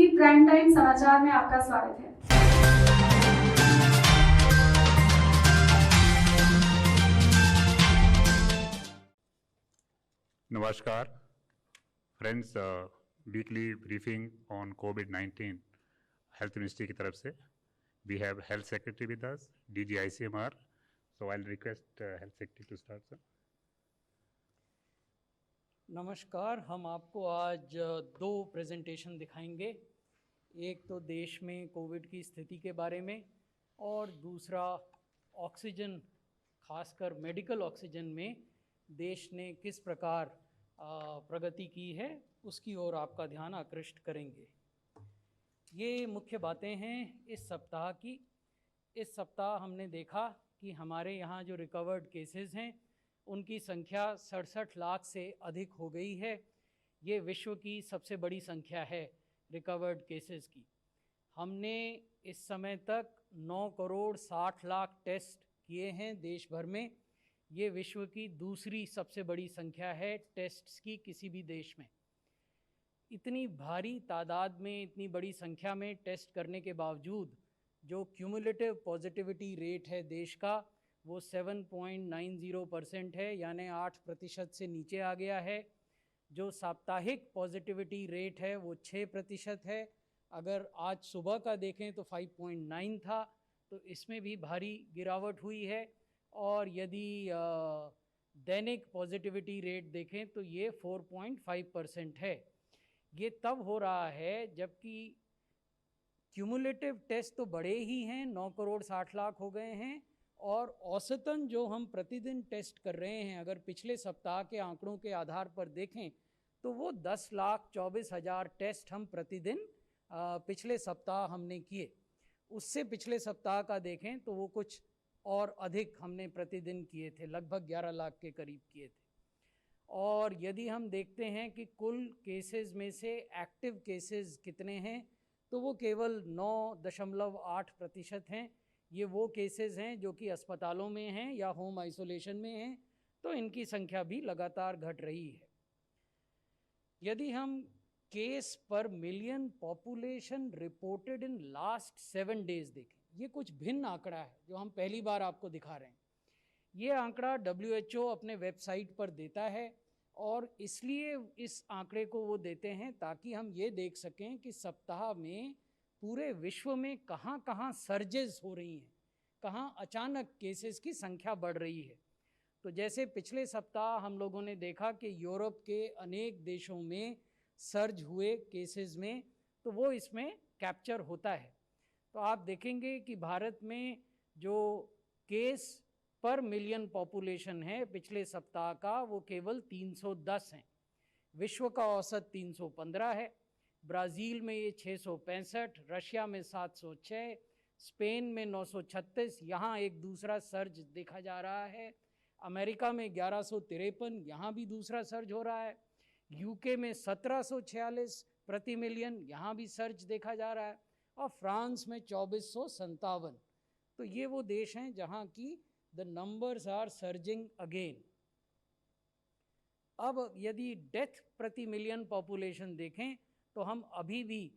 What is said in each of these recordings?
TV prime time समाचार में आपका स्वागत है। नमस्कार फ्रेंड्स, वीकली ब्रीफिंग ऑन कोविड-19 हेल्थ मिनिस्ट्री की तरफ से we have health secretary with us, DG ICMR. So I will request health secretary to start sir. नमस्कार, हम आपको आज दो प्रेजेंटेशन दिखाएंगे। एक तो देश में कोविड की स्थिति के बारे में और दूसरा ऑक्सीजन, खासकर मेडिकल ऑक्सीजन में देश ने किस प्रकार प्रगति की है उसकी ओर आपका ध्यान आकृष्ट करेंगे। ये मुख्य बातें हैं इस सप्ताह की। इस सप्ताह हमने देखा कि हमारे यहाँ जो रिकवर्ड केसेस हैं उनकी संख्या 67 लाख से अधिक हो गई है। ये विश्व की सबसे बड़ी संख्या है रिकवर्ड केसेस की। हमने इस समय तक 9 करोड़ 60 लाख टेस्ट किए हैं देश भर में। ये विश्व की दूसरी सबसे बड़ी संख्या है टेस्ट्स की किसी भी देश में। इतनी भारी तादाद में, इतनी बड़ी संख्या में टेस्ट करने के बावजूद जो क्यूमुलेटिव पॉजिटिविटी रेट है देश का वो 7.90% है, यानी 8% से नीचे आ गया है। जो साप्ताहिक पॉजिटिविटी रेट है वो 6% है। अगर आज सुबह का देखें तो 5.9 था, तो इसमें भी भारी गिरावट हुई है। और यदि दैनिक पॉजिटिविटी रेट देखें तो ये 4.5% है। ये तब हो रहा है जबकि क्यूमुलेटिव टेस्ट तो बड़े ही हैं, 9 करोड़ 60 लाख हो गए हैं, और औसतन जो हम प्रतिदिन टेस्ट कर रहे हैं, अगर पिछले सप्ताह के आंकड़ों के आधार पर देखें तो वो 10,24,000 टेस्ट हम प्रतिदिन पिछले सप्ताह हमने किए। उससे पिछले सप्ताह का देखें तो वो कुछ और अधिक हमने प्रतिदिन किए थे, लगभग 11 लाख के करीब किए थे। और यदि हम देखते हैं कि कुल केसेस में से एक्टिव केसेस कितने हैं तो वो केवल 9.8% हैं। ये वो केसेस हैं जो कि अस्पतालों में हैं या होम आइसोलेशन में हैं, तो इनकी संख्या भी लगातार घट रही है। यदि हम केस पर million population reported in last 7 days देखें, ये कुछ भिन्न आंकड़ा है जो हम पहली बार आपको दिखा रहे हैं। ये आंकड़ा WHO अपने वेबसाइट पर देता है, और इसलिए इस आंकड़े को वो देते हैं ताकि हम ये देख सकें कि सप्ताह में पूरे विश्व में कहाँ कहाँ सर्जेस हो रही हैं, कहाँ अचानक केसेस की संख्या बढ़ रही है। तो जैसे पिछले सप्ताह हम लोगों ने देखा कि यूरोप के अनेक देशों में सर्ज हुए केसेस में, तो वो इसमें कैप्चर होता है। तो आप देखेंगे कि भारत में जो केस पर मिलियन पॉपुलेशन है पिछले सप्ताह का वो केवल 310 हैं। विश्व का औसत 315 है। ब्राज़ील में ये 665, रशिया में 706, स्पेन में 936, यहाँ एक दूसरा सर्ज देखा जा रहा है। अमेरिका में 1153, यहाँ भी दूसरा सर्ज हो रहा है। यूके में 1746 प्रति मिलियन, यहाँ भी सर्ज देखा जा रहा है। और फ्रांस में 2457। तो ये वो देश हैं जहाँ की the numbers are surging again. अब यदि डेथ प्रति मिलियन पॉपुलेशन देखें तो हम अभी भी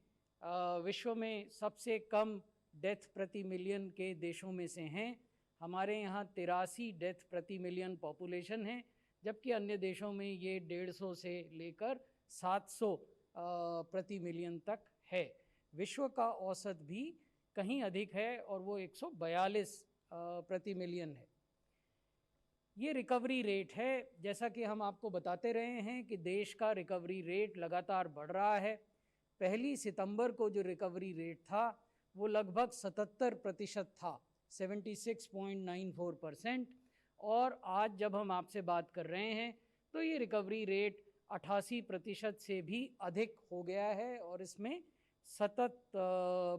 विश्व में सबसे कम डेथ प्रति मिलियन के देशों में से हैं। हमारे यहाँ 83 डेथ प्रति मिलियन पॉपुलेशन है, जबकि अन्य देशों में ये 150 से लेकर 700 प्रति मिलियन तक है। विश्व का औसत भी कहीं अधिक है और वो 142 प्रति मिलियन है। ये रिकवरी रेट है। जैसा कि हम आपको बताते रहे हैं कि देश का रिकवरी रेट लगातार बढ़ रहा है। 1 सितंबर को जो रिकवरी रेट था वो लगभग 77% था, 76.94%। और आज जब हम आपसे बात कर रहे हैं तो ये रिकवरी रेट 88% से भी अधिक हो गया है, और इसमें सतत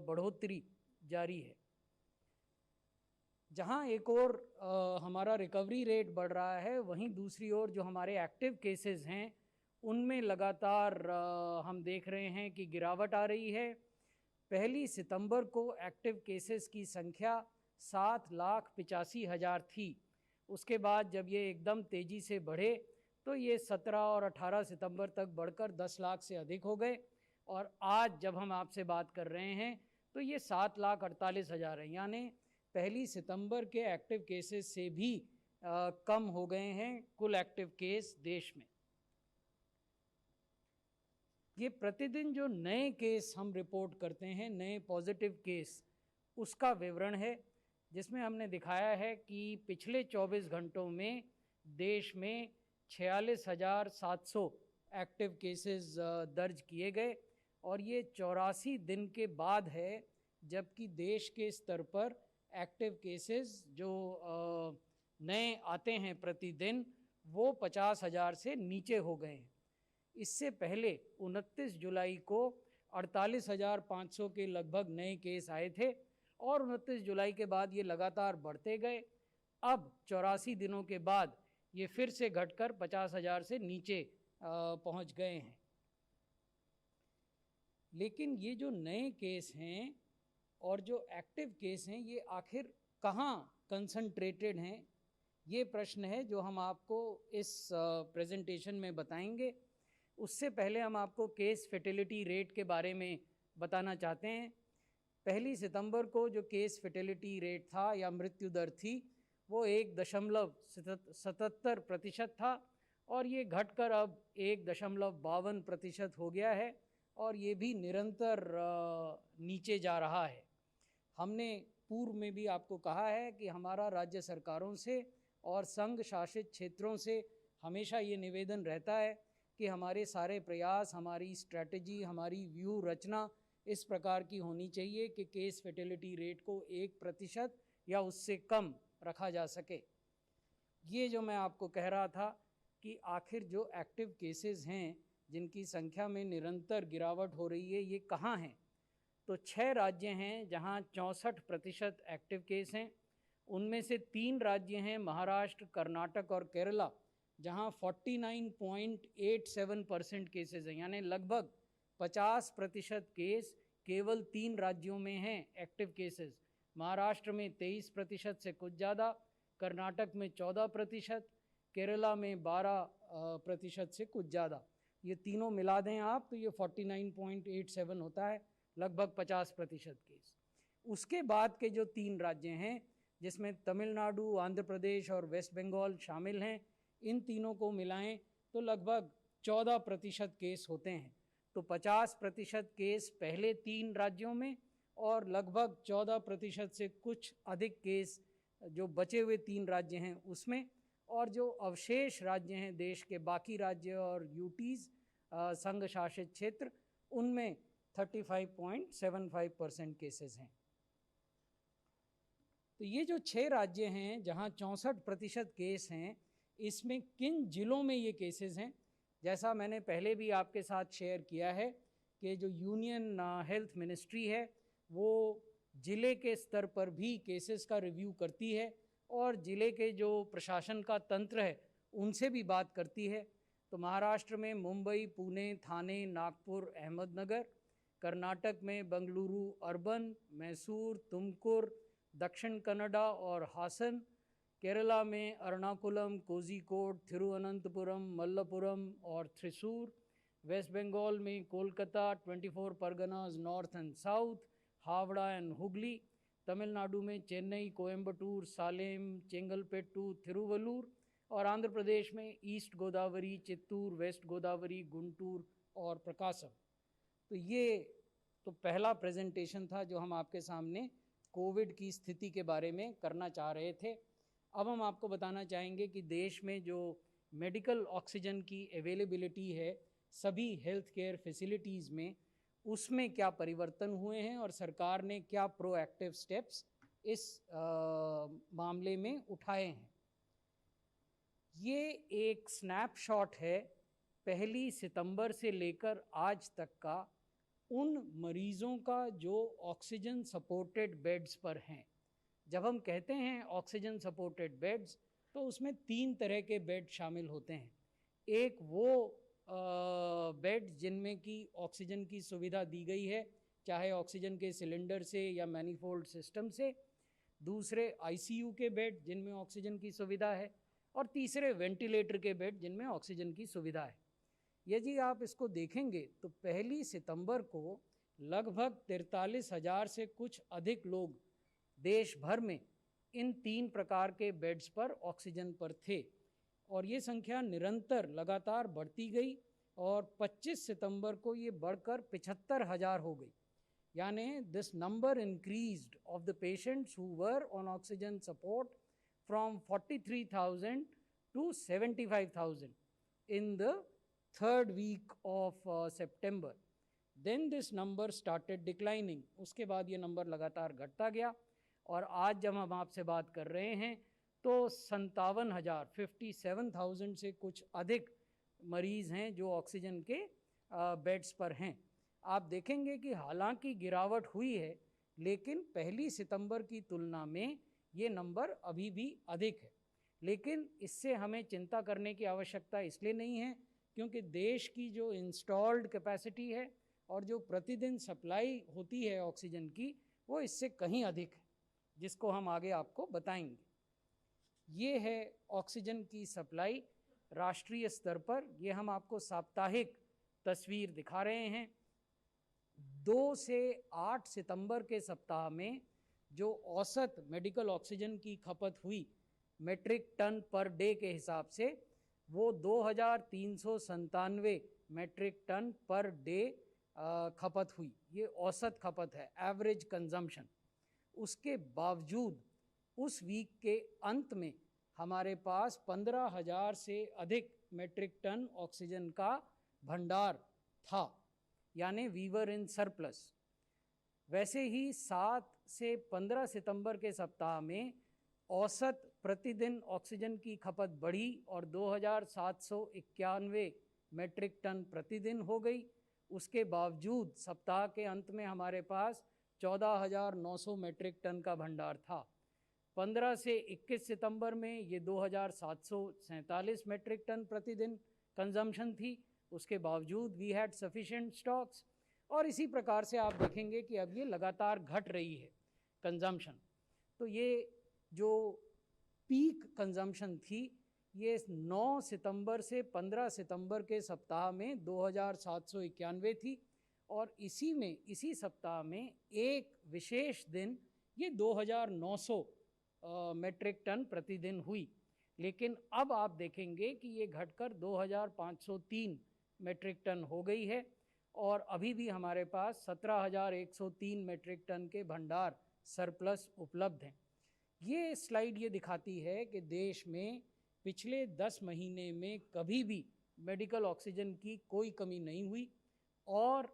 बढ़ोतरी जारी है। जहाँ एक और हमारा रिकवरी रेट बढ़ रहा है, वहीं दूसरी ओर जो हमारे एक्टिव केसेस हैं उनमें लगातार हम देख रहे हैं कि गिरावट आ रही है। 1 सितंबर को एक्टिव केसेस की संख्या 7,85,000 थी। उसके बाद जब ये एकदम तेज़ी से बढ़े तो ये 17 और 18 सितंबर तक बढ़कर 10 लाख से अधिक हो गए, और आज जब हम आपसे बात कर रहे हैं तो ये 7,48,000 है, यानी पहली सितंबर के एक्टिव केसेस से भी कम हो गए हैं कुल एक्टिव केस देश में। ये प्रतिदिन जो नए केस हम रिपोर्ट करते हैं, नए पॉजिटिव केस, उसका विवरण है, जिसमें हमने दिखाया है कि पिछले 24 घंटों में देश में 46,700 एक्टिव केसेस दर्ज किए गए और ये 84 दिन के बाद है जबकि देश के स्तर पर एक्टिव केसेस जो नए आते हैं प्रतिदिन वो 50,000 से नीचे हो गए हैं। इससे पहले 29 जुलाई को 48,500 के लगभग नए केस आए थे और 29 जुलाई के बाद ये लगातार बढ़ते गए। अब 84 दिनों के बाद ये फिर से घटकर 50,000 से नीचे पहुंच गए हैं। लेकिन ये जो नए केस हैं और जो एक्टिव केस हैं ये आखिर कहाँ कंसंट्रेटेड हैं, ये प्रश्न है जो हम आपको इस प्रेजेंटेशन में बताएंगे। उससे पहले हम आपको केस फर्टिलिटी रेट के बारे में बताना चाहते हैं। पहली सितंबर को जो केस फर्टिलिटी रेट था या मृत्यु दर थी वो 1.77% था और ये घटकर अब 1.52% हो गया है और ये भी निरंतर नीचे जा रहा है। हमने पूर्व में भी आपको कहा है कि हमारा राज्य सरकारों से और संघ शासित क्षेत्रों से हमेशा ये निवेदन रहता है कि हमारे सारे प्रयास, हमारी स्ट्रैटेजी, हमारी व्यू रचना इस प्रकार की होनी चाहिए कि केस फर्टिलिटी रेट को 1% या उससे कम रखा जा सके। ये जो मैं आपको कह रहा था कि आखिर जो एक्टिव केसेस हैं जिनकी संख्या में निरंतर गिरावट हो रही है ये कहाँ हैं, तो 6 राज्य हैं जहाँ 64% एक्टिव केस हैं। उनमें से 3 राज्य हैं महाराष्ट्र, कर्नाटक और केरला, जहाँ 49.87% केसेस हैं, यानी लगभग 50% केस केवल 3 राज्यों में हैं एक्टिव केसेस। महाराष्ट्र में 23% से कुछ ज़्यादा, कर्नाटक में 14%, केरला में 12% से कुछ ज़्यादा। ये तीनों मिला दें आप तो ये 49.87 होता है, लगभग 50% केस। उसके बाद के जो 3 राज्य हैं जिसमें तमिलनाडु, आंध्र प्रदेश और वेस्ट बंगाल शामिल हैं, इन तीनों को मिलाएं तो लगभग 14% केस होते हैं। तो 50% केस पहले 3 राज्यों में और लगभग 14% से कुछ अधिक केस जो बचे हुए 3 राज्य हैं उसमें, और जो अवशेष राज्य हैं देश के बाकी राज्य और यूटीज़ संघ शासित क्षेत्र, उनमें 35.75% केसेस हैं। तो ये जो 6 राज्य हैं जहाँ 64% केस हैं, इसमें किन जिलों में ये केसेस हैं, जैसा मैंने पहले भी आपके साथ शेयर किया है कि जो यूनियन हेल्थ मिनिस्ट्री है वो ज़िले के स्तर पर भी केसेस का रिव्यू करती है और ज़िले के जो प्रशासन का तंत्र है उनसे भी बात करती है। तो महाराष्ट्र में मुंबई, पुणे, ठाणे, नागपुर, अहमदनगर, कर्नाटक में बेंगलुरु अर्बन, मैसूर, तुमकुर, दक्षिण कन्नड़ा और हासन, केरला में एर्नाकुलम, कोझिकोड, थिरुवनंतपुरम, मल्लपुरम और थ्रिसूर, वेस्ट बंगाल में Kolkata, 24 Parganas north and south, Howrah and Hooghly, Tamil Nadu में चेन्नई, कोयम्बटूर, सालेम, चेंगलपेट्टू, थिरुवल्लूर, और आंध्र प्रदेश में ईस्ट गोदावरी, चित्तूर, वेस्ट गोदावरी, गुंटूर और प्रकाशम। तो ये तो पहला प्रेजेंटेशन था जो हम आपके सामने कोविड की स्थिति के बारे में करना चाह रहे थे। अब हम आपको बताना चाहेंगे कि देश में जो मेडिकल ऑक्सीजन की अवेलेबिलिटी है सभी हेल्थ केयर फैसिलिटीज़ में, उसमें क्या परिवर्तन हुए हैं और सरकार ने क्या प्रोएक्टिव स्टेप्स इस मामले में उठाए हैं। ये एक स्नैपशॉट है 1 सितंबर से लेकर आज तक का उन मरीज़ों का जो ऑक्सीजन सपोर्टेड बेड्स पर हैं। जब हम कहते हैं ऑक्सीजन सपोर्टेड बेड्स तो उसमें 3 तरह के बेड शामिल होते हैं। एक वो बेड जिनमें कि ऑक्सीजन की सुविधा दी गई है, चाहे ऑक्सीजन के सिलेंडर से या मैनीफोल्ड सिस्टम से, दूसरे आईसीयू के बेड जिनमें ऑक्सीजन की सुविधा है, और तीसरे वेंटिलेटर के बेड जिनमें ऑक्सीजन की सुविधा है। यदि आप इसको देखेंगे तो 1 सितंबर को लगभग 43,000 से कुछ अधिक लोग देश भर में इन 3 प्रकार के बेड्स पर ऑक्सीजन पर थे और ये संख्या निरंतर लगातार बढ़ती गई और 25 सितंबर को ये बढ़कर 75,000 हो गई। यानी this number increased of the patients who were on oxygen support from 43,000 to 75,000 in the third week of September. Then this number started declining. उसके बाद ये नंबर लगातार घटता गया और आज जब हम आपसे बात कर रहे हैं तो 57,000 57,000 से कुछ अधिक मरीज़ हैं जो ऑक्सीजन के बेड्स पर हैं। आप देखेंगे कि हालांकि गिरावट हुई है लेकिन 1 सितंबर की तुलना में ये नंबर अभी भी अधिक है। लेकिन इससे हमें चिंता करने की आवश्यकता इसलिए नहीं है क्योंकि देश की जो इंस्टॉल्ड कैपेसिटी है और जो प्रतिदिन सप्लाई होती है ऑक्सीजन की वो इससे कहीं अधिक है, जिसको हम आगे आपको बताएंगे। ये है ऑक्सीजन की सप्लाई राष्ट्रीय स्तर पर। ये हम आपको साप्ताहिक तस्वीर दिखा रहे हैं। 2 से 8 सितंबर के सप्ताह में जो औसत मेडिकल ऑक्सीजन की खपत हुई मेट्रिक टन पर डे के हिसाब से वो 2,397 मेट्रिक टन पर डे खपत हुई। ये औसत खपत है, एवरेज कंजम्पशन। उसके बावजूद उस वीक के अंत में हमारे पास 15,000 से अधिक मेट्रिक टन ऑक्सीजन का भंडार था, यानी वी वर इन सरप्लस। वैसे ही 7 से 15 सितंबर के सप्ताह में औसत प्रतिदिन ऑक्सीजन की खपत बढ़ी और 2,791 मेट्रिक टन प्रतिदिन हो गई। उसके बावजूद सप्ताह के अंत में हमारे पास 14,900 मेट्रिक टन का भंडार था। 15 से 21 सितंबर में ये 2,747 मेट्रिक टन प्रतिदिन कंजम्पशन थी। उसके बावजूद वी हैड सफिशिएंट स्टॉक्स। और इसी प्रकार से आप देखेंगे कि अब ये लगातार घट रही है कंजम्पशन। तो ये जो पीक कंजम्पशन थी ये 9 सितंबर से 15 सितंबर के सप्ताह में 2,791 थी और इसी सप्ताह में एक विशेष दिन ये 2,900 मेट्रिक टन प्रतिदिन हुई। लेकिन अब आप देखेंगे कि ये घटकर 2,503 मेट्रिक टन हो गई है और अभी भी हमारे पास 17,103 मेट्रिक टन के भंडार सरप्लस उपलब्ध हैं। ये स्लाइड ये दिखाती है कि देश में पिछले 10 महीने में कभी भी मेडिकल ऑक्सीजन की कोई कमी नहीं हुई और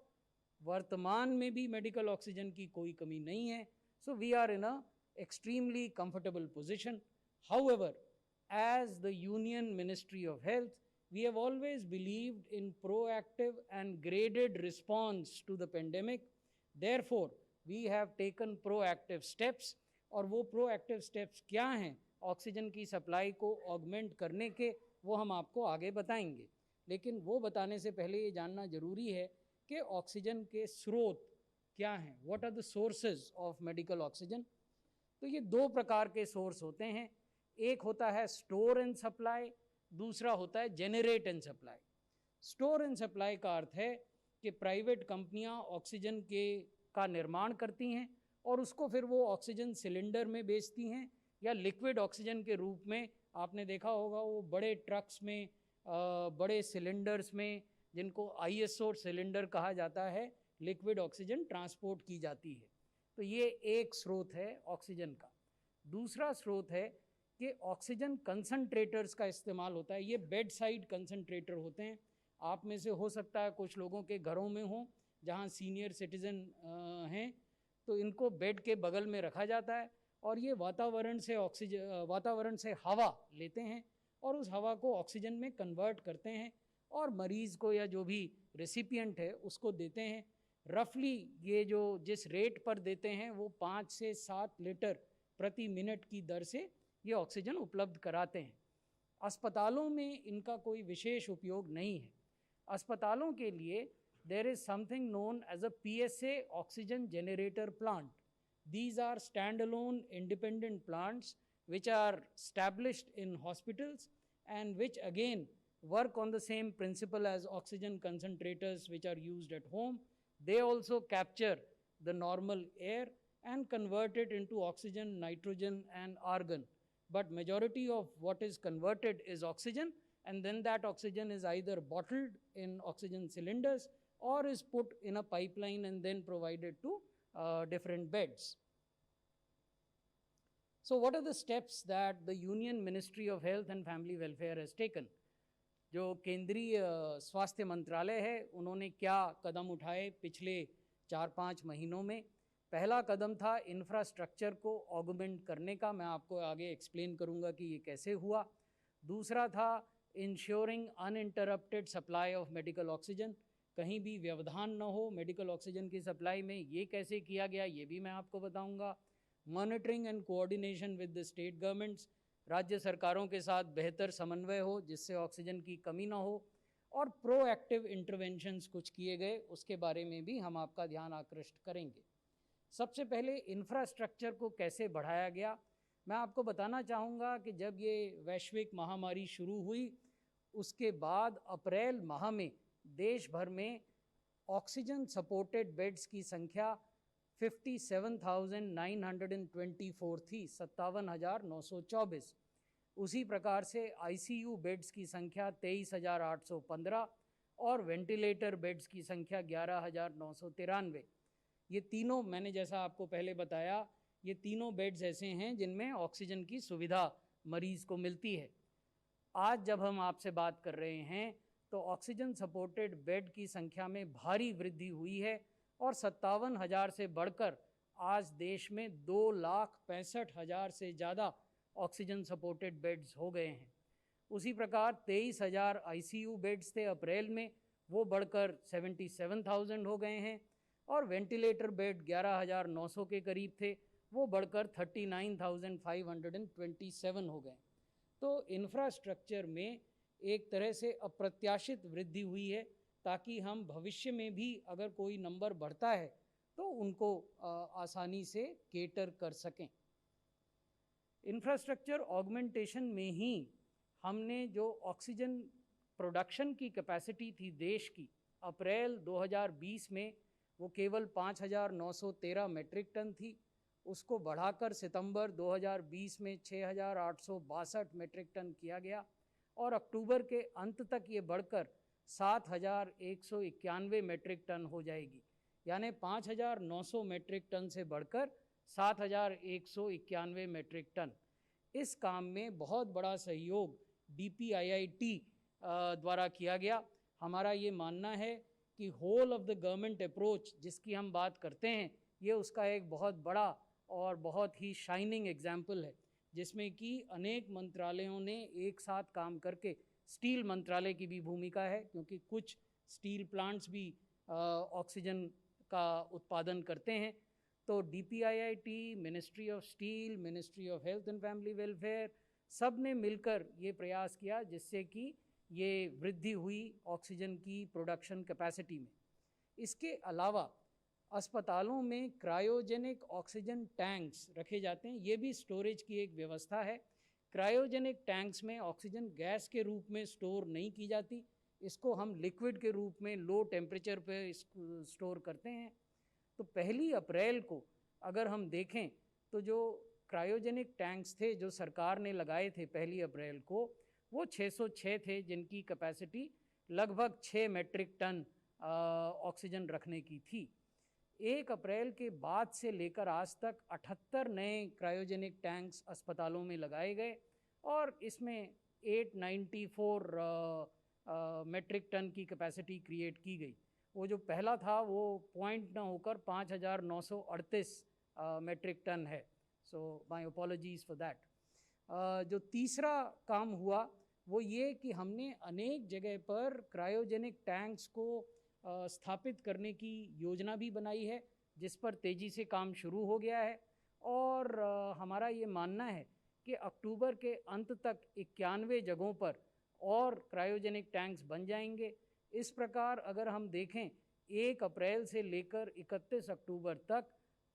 वर्तमान में भी मेडिकल ऑक्सीजन की कोई कमी नहीं है। So we are in a extremely comfortable position. However, as the Union Ministry of Health, we have always believed in proactive and graded response to the pandemic. Therefore, we have taken proactive steps. और वो proactive steps क्या हैं oxygen की supply को augment करने के, वो हम आपको आगे बताएंगे। लेकिन वो बताने से पहले ये जानना ज़रूरी है कि ऑक्सीजन के स्रोत क्या हैं, what are the sources of medical oxygen. तो ये 2 प्रकार के सोर्स होते हैं। एक होता है स्टोर एंड सप्लाई, दूसरा होता है generate and supply. Store and supply का अर्थ है कि प्राइवेट कंपनियां ऑक्सीजन का निर्माण करती हैं और उसको फिर वो ऑक्सीजन सिलेंडर में बेचती हैं या लिक्विड ऑक्सीजन के रूप में। आपने देखा होगा वो बड़े ट्रक्स में, बड़े सिलेंडर्स में, जिनको ISO सिलेंडर कहा जाता है, लिक्विड ऑक्सीजन ट्रांसपोर्ट की जाती है। तो ये एक स्रोत है ऑक्सीजन का। दूसरा स्रोत है कि ऑक्सीजन कंसंट्रेटर्स का इस्तेमाल होता है। ये बेड साइड कंसंट्रेटर होते हैं। आप में से हो सकता है कुछ लोगों के घरों में हो जहाँ सीनियर सिटीज़न हैं, तो इनको बेड के बगल में रखा जाता है और ये वातावरण से हवा लेते हैं और उस हवा को ऑक्सीजन में कन्वर्ट करते हैं और मरीज़ को या जो भी रेसिपिएंट है उसको देते हैं। रफली ये जो जिस रेट पर देते हैं वो 5 से 7 लीटर प्रति मिनट की दर से ये ऑक्सीजन उपलब्ध कराते हैं। अस्पतालों में इनका कोई विशेष उपयोग नहीं है। अस्पतालों के लिए there is something known as a PSA oxygen generator plant. These are standalone independent plants which are established in hospitals and which again work on the same principle as oxygen concentrators which are used at home. They also capture the normal air and convert it into oxygen, nitrogen and argon. But majority of what is converted is oxygen, and then that oxygen is either bottled in oxygen cylinders or is put in a pipeline and then provided to different beds. So what are the steps that the Union Ministry of Health and Family Welfare has taken? जो केंद्रीय स्वास्थ्य मंत्रालय है उन्होंने क्या कदम उठाए पिछले 4-5 महीनों में? पहला कदम था इंफ्रास्ट्रक्चर को ऑगमेंट करने का, मैं आपको आगे एक्सप्लेन करूंगा कि ये कैसे हुआ। दूसरा था ensuring uninterrupted supply of medical oxygen, कहीं भी व्यवधान न हो मेडिकल ऑक्सीजन की सप्लाई में, ये कैसे किया गया ये भी मैं आपको बताऊंगा। Monitoring and coordination with the state governments, राज्य सरकारों के साथ बेहतर समन्वय हो जिससे ऑक्सीजन की कमी ना हो, और प्रोएक्टिव इंटरवेंशंस कुछ किए गए, उसके बारे में भी हम आपका ध्यान आकृष्ट करेंगे। सबसे पहले इंफ्रास्ट्रक्चर को कैसे बढ़ाया गया, मैं आपको बताना चाहूँगा कि जब ये वैश्विक महामारी शुरू हुई उसके बाद अप्रैल माह में देश भर में ऑक्सीजन सपोर्टेड बेड्स की संख्या 57,924 थी, 57,924। उसी प्रकार से आईसीयू बेड्स की संख्या 23,815 और वेंटिलेटर बेड्स की संख्या 11,993। ये तीनों, मैंने जैसा आपको पहले बताया, ये तीनों बेड्स ऐसे हैं जिनमें ऑक्सीजन की सुविधा मरीज़ को मिलती है। आज जब हम आपसे बात कर रहे हैं तो ऑक्सीजन सपोर्टेड बेड की संख्या में भारी वृद्धि हुई है और 57,000 से बढ़कर आज देश में 2,65,000 से ज़्यादा ऑक्सीजन सपोर्टेड बेड्स हो गए हैं। उसी प्रकार 23,000 आईसीयू बेड्स थे अप्रैल में, वो बढ़कर 77,000 हो गए हैं, और वेंटिलेटर बेड 11,900 के करीब थे, वो बढ़कर 39,527 हो गए। तो इंफ्रास्ट्रक्चर में एक तरह से अप्रत्याशित वृद्धि हुई है ताकि हम भविष्य में भी अगर कोई नंबर बढ़ता है तो उनको आसानी से केटर कर सकें। इंफ्रास्ट्रक्चर ऑगमेंटेशन में ही हमने जो ऑक्सीजन प्रोडक्शन की कैपेसिटी थी देश की, अप्रैल 2020 में वो केवल 5,913 मेट्रिक टन थी, उसको बढ़ाकर सितंबर 2020 में 6,862 मेट्रिक टन किया गया, और अक्टूबर के अंत तक ये बढ़कर 7,191 मेट्रिक टन हो जाएगी। यानी 5,900 मेट्रिक टन से बढ़कर 7,191 मेट्रिक टन। इस काम में बहुत बड़ा सहयोग DPIIT द्वारा किया गया। हमारा ये मानना है कि whole of the government approach जिसकी हम बात करते हैं, ये उसका एक बहुत बड़ा और बहुत ही शाइनिंग एग्जाम्पल है, जिसमें कि अनेक मंत्रालयों ने एक साथ काम करके, स्टील मंत्रालय की भी भूमिका है क्योंकि कुछ स्टील प्लांट्स भी ऑक्सीजन का उत्पादन करते हैं। तो DPIIT, ministry of steel, ministry of health and family welfare, सब ने मिलकर ये प्रयास किया जिससे कि ये वृद्धि हुई ऑक्सीजन की प्रोडक्शन कैपेसिटी में। इसके अलावा अस्पतालों में क्रायोजेनिक ऑक्सीजन टैंक्स रखे जाते हैं, ये भी स्टोरेज की एक व्यवस्था है। क्रायोजेनिक टैंक्स में ऑक्सीजन गैस के रूप में स्टोर नहीं की जाती, इसको हम लिक्विड के रूप में लो टेम्परेचर पे स्टोर करते हैं। तो 1 अप्रैल को अगर हम देखें तो जो क्रायोजेनिक टैंक्स थे जो सरकार ने लगाए थे 1 अप्रैल को, वो 606 थे जिनकी कैपेसिटी लगभग 6 मेट्रिक टन ऑक्सीजन रखने की थी। 1 अप्रैल के बाद से लेकर आज तक 78 नए क्रायोजेनिक टैंक्स अस्पतालों में लगाए गए और इसमें 894 मेट्रिक टन की कैपेसिटी क्रिएट की गई। वो जो पहला था वो पॉइंट ना होकर 5,938 मेट्रिक टन है। So my apologies for that. जो तीसरा काम हुआ वो ये कि हमने अनेक जगह पर क्रायोजेनिक टैंक्स को स्थापित करने की योजना भी बनाई है, जिस पर तेज़ी से काम शुरू हो गया है, और हमारा ये मानना है कि अक्टूबर के अंत तक 91 जगहों पर और क्रायोजेनिक टैंक्स बन जाएंगे। इस प्रकार अगर हम देखें 1 अप्रैल से लेकर 31 अक्टूबर तक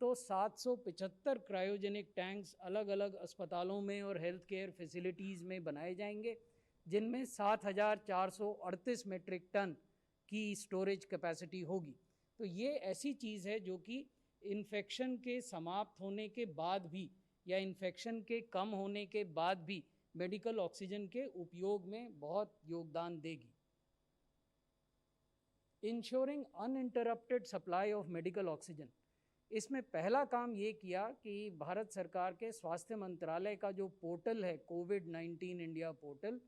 तो 775 क्रायोजेनिक टैंक्स अलग अलग अस्पतालों में और हेल्थ केयर फैसिलिटीज़ में बनाए जाएंगे, जिनमें 7,438 मेट्रिक टन की स्टोरेज कैपेसिटी होगी। तो ये ऐसी चीज़ है जो कि इन्फेक्शन के समाप्त होने के बाद भी या इन्फेक्शन के कम होने के बाद भी मेडिकल ऑक्सीजन के उपयोग में बहुत योगदान देगी। Ensuring uninterrupted supply of medical oxygen, इसमें पहला काम ये किया कि भारत सरकार के स्वास्थ्य मंत्रालय का जो पोर्टल है कोविड-19 इंडिया पोर्टल,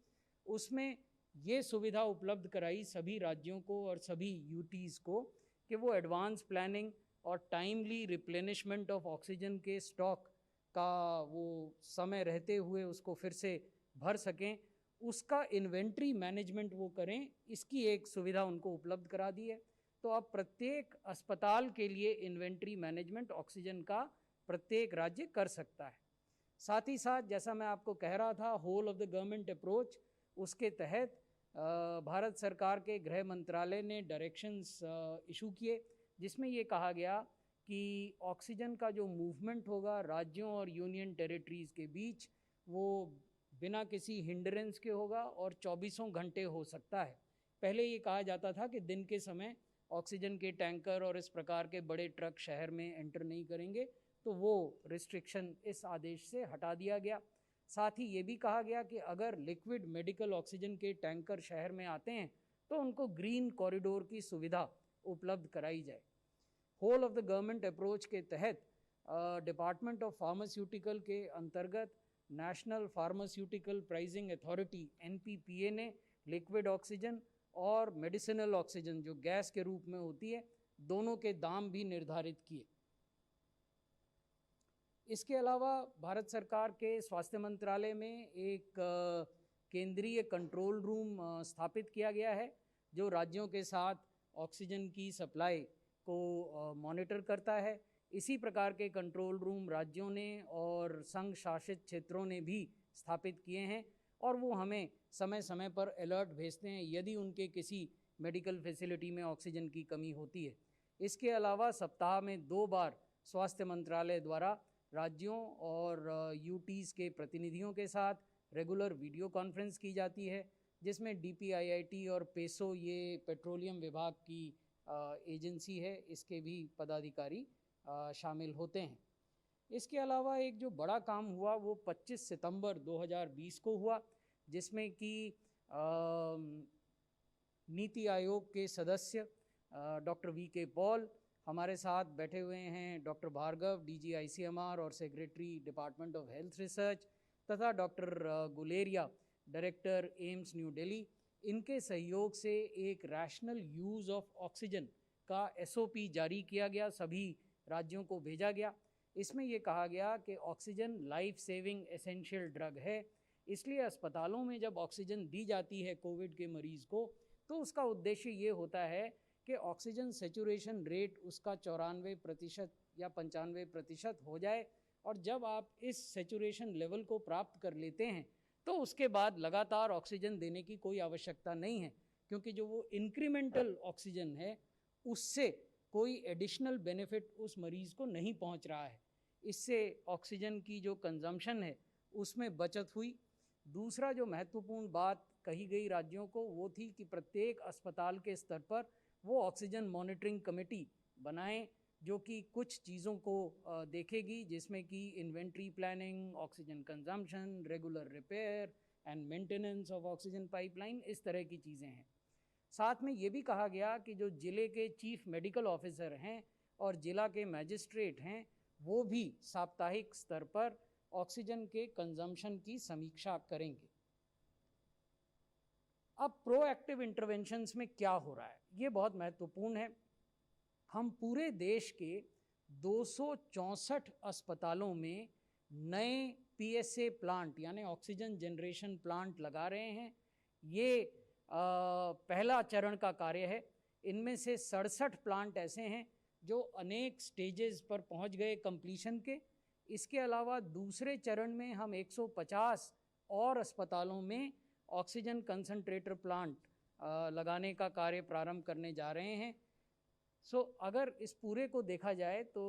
उसमें ये सुविधा उपलब्ध कराई सभी राज्यों को और सभी यूटीज़ को कि वो एडवांस प्लानिंग और टाइमली रिप्लेनिशमेंट ऑफ ऑक्सीजन के स्टॉक का वो समय रहते हुए उसको फिर से भर सकें, उसका इन्वेंट्री मैनेजमेंट वो करें, इसकी एक सुविधा उनको उपलब्ध करा दी है। तो अब प्रत्येक अस्पताल के लिए इन्वेंट्री मैनेजमेंट ऑक्सीजन का प्रत्येक राज्य कर सकता है। साथ ही साथ जैसा मैं आपको कह रहा था, whole of the government approach, उसके तहत भारत सरकार के गृह मंत्रालय ने डायरेक्शंस इशू किए, जिसमें ये कहा गया कि ऑक्सीजन का जो मूवमेंट होगा राज्यों और यूनियन टेरिटरीज़ के बीच, वो बिना किसी हिंड्रेंस के होगा और 24 घंटे हो सकता है। पहले ये कहा जाता था कि दिन के समय ऑक्सीजन के टैंकर और इस प्रकार के बड़े ट्रक शहर में एंटर नहीं करेंगे, तो वो रिस्ट्रिक्शन इस आदेश से हटा दिया गया। साथ ही ये भी कहा गया कि अगर लिक्विड मेडिकल ऑक्सीजन के टैंकर शहर में आते हैं तो उनको ग्रीन कॉरिडोर की सुविधा उपलब्ध कराई जाए। Whole of the government approach के तहत डिपार्टमेंट ऑफ फार्मास्यूटिकल के अंतर्गत national pharmaceutical pricing authority NPPA ने लिक्विड ऑक्सीजन और मेडिसिनल ऑक्सीजन जो गैस के रूप में होती है, दोनों के दाम भी निर्धारित किए। इसके अलावा भारत सरकार के स्वास्थ्य मंत्रालय में एक केंद्रीय कंट्रोल रूम स्थापित किया गया है, जो राज्यों के साथ ऑक्सीजन की सप्लाई को मॉनिटर करता है। इसी प्रकार के कंट्रोल रूम राज्यों ने और संघ शासित क्षेत्रों ने भी स्थापित किए हैं और वो हमें समय समय पर अलर्ट भेजते हैं यदि उनके किसी मेडिकल फैसिलिटी में ऑक्सीजन की कमी होती है। इसके अलावा सप्ताह में 2 बार स्वास्थ्य मंत्रालय द्वारा राज्यों और यूटीज़ के प्रतिनिधियों के साथ रेगुलर वीडियो कॉन्फ्रेंस की जाती है, जिसमें DPIIT और पेसो, ये पेट्रोलियम विभाग की एजेंसी है, इसके भी पदाधिकारी शामिल होते हैं। इसके अलावा एक जो बड़ा काम हुआ वो 25 सितंबर 2020 को हुआ, जिसमें कि नीति आयोग के सदस्य डॉक्टर VK पॉल हमारे साथ बैठे हुए हैं, डॉक्टर भार्गव DG ICMR और secretary department of health research, तथा doctor Guleria director AIIMS New Delhi. इनके सहयोग से एक रैशनल यूज़ ऑफ ऑक्सीजन का SOP जारी किया गया, सभी राज्यों को भेजा गया। इसमें ये कहा गया कि oxygen life saving essential drug है, इसलिए अस्पतालों में जब ऑक्सीजन दी जाती है कोविड के मरीज़ को, तो उसका उद्देश्य ये होता है कि ऑक्सीजन सेचुरेशन रेट उसका 94% या 95% हो जाए, और जब आप इस सेचुरेशन लेवल को प्राप्त कर लेते हैं तो उसके बाद लगातार ऑक्सीजन देने की कोई आवश्यकता नहीं है, क्योंकि जो वो इंक्रीमेंटल ऑक्सीजन है उससे कोई एडिशनल बेनिफिट उस मरीज़ को नहीं पहुंच रहा है। इससे ऑक्सीजन की जो कंजम्पशन है उसमें बचत हुई। दूसरा जो महत्वपूर्ण बात कही गई राज्यों को वो थी कि प्रत्येक अस्पताल के स्तर पर वो ऑक्सीजन मॉनिटरिंग कमेटी बनाएं, जो कि कुछ चीज़ों को देखेगी, जिसमें कि inventory planning, oxygen consumption, regular repair and maintenance of oxygen pipeline, इस तरह की चीज़ें हैं। साथ में ये भी कहा गया कि जो ज़िले के चीफ मेडिकल ऑफिसर हैं और ज़िला के मैजिस्ट्रेट हैं, वो भी साप्ताहिक स्तर पर ऑक्सीजन के कंजम्पशन की समीक्षा करेंगे। अब प्रोएक्टिव इंटरवेंशंस में क्या हो रहा है, ये बहुत महत्वपूर्ण है। हम पूरे देश के 264 अस्पतालों में नए PSA प्लांट यानी ऑक्सीजन जनरेशन प्लांट लगा रहे हैं। ये पहला चरण का कार्य है। इनमें से 67 प्लांट ऐसे हैं जो अनेक स्टेजेस पर पहुंच गए कंप्लीशन के। इसके अलावा दूसरे चरण में हम 150 और अस्पतालों में ऑक्सीजन कंसंट्रेटर प्लांट लगाने का कार्य प्रारंभ करने जा रहे हैं। अगर इस पूरे को देखा जाए तो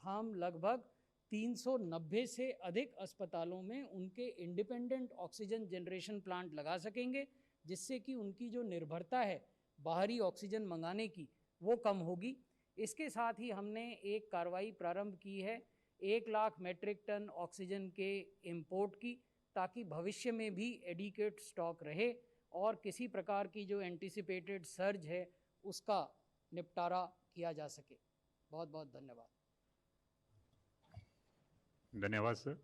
हम लगभग 390 से अधिक अस्पतालों में उनके इंडिपेंडेंट ऑक्सीजन जनरेशन प्लांट लगा सकेंगे, जिससे कि उनकी जो निर्भरता है बाहरी ऑक्सीजन मंगाने की वो कम होगी। इसके साथ ही हमने एक कार्रवाई प्रारंभ की है 1 लाख मेट्रिक टन ऑक्सीजन के इंपोर्ट की, ताकि भविष्य में भी एडिक्वेट स्टॉक रहे और किसी प्रकार की जो एंटिसिपेटेड सर्ज है उसका निपटारा किया जा सके। बहुत बहुत धन्यवाद। धन्यवाद sir.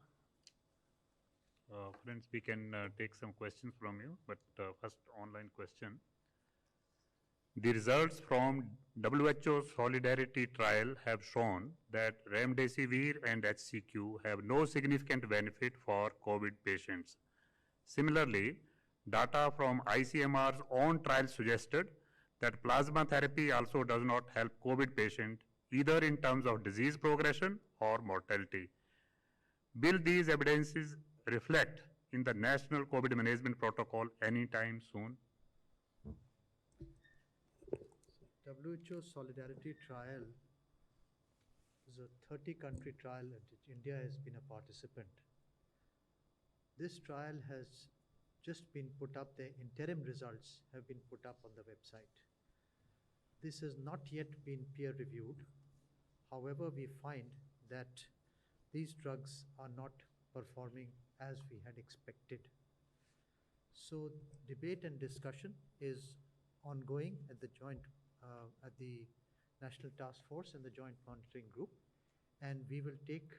Friends, we can take some questions from you, but first online question. The results from WHO Solidarity Trial have shown that Remdesivir and HCQ have no significant benefit for COVID patients. Similarly, data from ICMR's own trial suggested that plasma therapy also does not help COVID patients either in terms of disease progression or mortality. Will these evidences reflect in the National COVID Management Protocol anytime soon? WHO Solidarity Trial is a 30-country trial in which India has been a participant. This trial has just been put up, the interim results have been put up on the website. This has not yet been peer reviewed. However, we find that these drugs are not performing as we had expected. So debate and discussion is ongoing at the National Task Force and the Joint Monitoring Group, and we will take